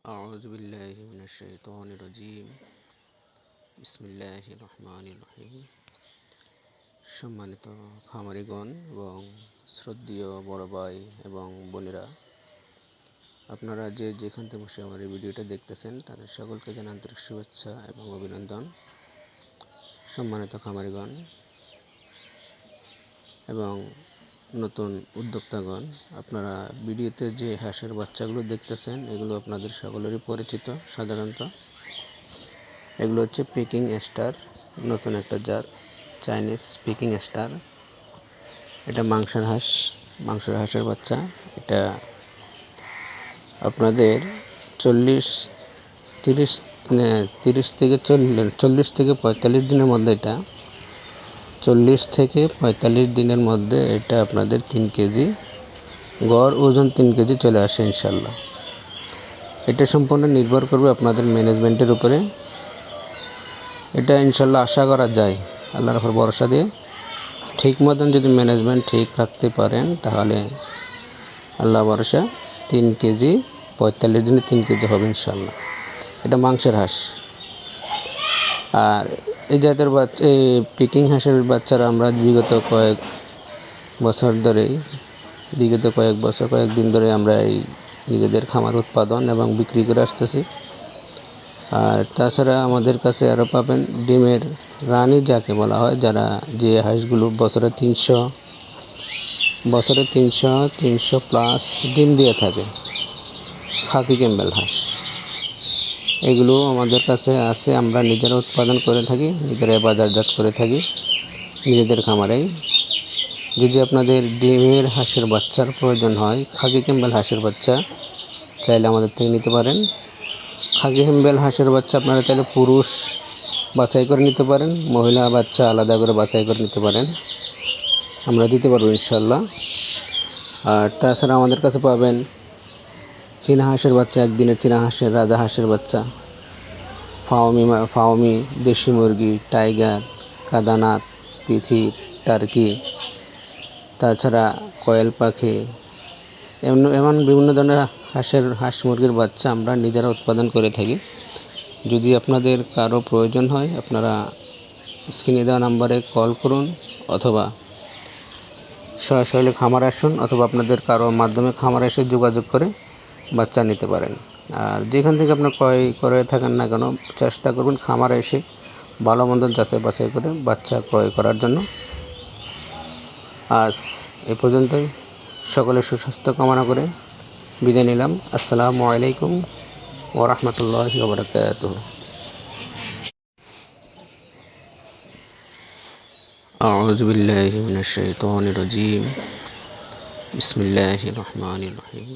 أعوذ بالله من الشيطان الرجيم بسم الله الرحمن الرحيم। সম্মানিত খামারিগণ এবং শ্রদ্ধেয় বড় ভাই এবং বোনেরা, আপনারা যেখান থেকে বসে আমার এই ভিডিওটা দেখতেছেন তাদের সকলকে জানাই আন্তরিক শুভেচ্ছা এবং অভিনন্দন। সম্মানিত খামারিগণ এবং নতুন উদ্যোক্তাগণ, আপনারা ভিডিওতে যে হাঁসের বাচ্চাগুলো দেখতেছেন এগুলো আপনাদের সকলেরই পরিচিত। সাধারণত এগুলো হচ্ছে পিকিং স্টার, নতুন একটা জাত, চাইনিজ পিকিং স্টার। এটা মাংসের হাঁসের বাচ্চা। এটা আপনাদের 40 থেকে 45 দিনের মধ্যে, এটা 40 থেকে 45 দিনের মধ্যে এটা আপনাদের 3 কেজি গড় ওজন 3 কেজি চলে আসে ইনশাল্লাহ। এটা সম্পূর্ণ নির্ভর করবে আপনাদের ম্যানেজমেন্টের উপরে। এটা ইনশাল্লাহ আশা করা যায় আল্লাহর উপর ভরসা দিয়ে ঠিক মতন যদি ম্যানেজমেন্ট ঠিক রাখতে পারেন তাহলে আল্লাহ ভরসা 3 কেজি 45 দিনে 3 কেজি হবে ইনশাল্লাহ। এটা মাংসের হাঁস। আর এই জাতের এই পিকিং হাঁসের বাচ্চারা আমরা বিগত কয়েকদিন ধরে আমরা এই নিজেদের খামার উৎপাদন এবং বিক্রি করে আসতেছি। আর তাছাড়া আমাদের কাছে আরও পাবেন ডিমের রানী যাকে বলা হয়, যে হাঁসগুলো বছরে 300 প্লাস ডিম দিয়ে থাকে, খাকি ক্যাম্বেল হাঁস। এগুলো আমাদের কাছে আছে, আমরা নিজেরা উৎপাদন করে থাকি, নিজেরাই বাজারজাত করে থাকি নিজেদের খামারেই। যদি আপনাদের ডিমের হাঁসের বাচ্চার প্রয়োজন হয়, খাকি ক্যাম্বেল হাঁসের বাচ্চা, চাইলে আমাদের থেকে নিতে পারেন। খাকি ক্যাম্বেল হাঁসের বাচ্চা আপনারা চাইলে পুরুষ বাছাই করে নিতে পারেন, মহিলা বাচ্চা আলাদা করে বাছাই করে নিতে পারেন, আমরা দিতে পারবো ইনশাল্লাহ। আর তাছাড়া আমাদের কাছে পাবেন চীনা হাঁসের বাচ্চা, একদিনের চীনা হাঁসের রাজা হাঁসের বাচ্চা, ফাওমি দেশি মুরগি, টাইগার, কাদানাথ, তিথি, টার্কি, তাছাড়া কয়েল পাখি, এমন বিভিন্ন ধরনের হাঁস মুরগির বাচ্চা আমরা নিজেরা উৎপাদন করে থাকি। যদি আপনাদের কারো প্রয়োজন হয় আপনারা স্ক্রিনে দেওয়া নাম্বারে কল করুন, অথবা সরাসরি খামার আসুন, অথবা আপনাদের কারো মাধ্যমে খামার এসে যোগাযোগ করে বাচ্চা নিতে পারেন। আর যেখান থেকে আপনার ক্রয় করে থাকেন না কেন, চেষ্টা করবেন খামারে এসে ভালো মন্দ যাচাই বাছাই করে বাচ্চা ক্রয় করার জন্য। আজ এ পর্যন্তই। সকলের সুস্বাস্থ্য কামনা করে বিদায় নিলাম। আসসালামু আলাইকুম ওয়া রাহমাতুল্লাহি ওয়া বারাকাতুহু। আউযু বিল্লাহি মিনাশ শাইতানির রাজীম। বিসমিল্লাহির রহমানির রহিম।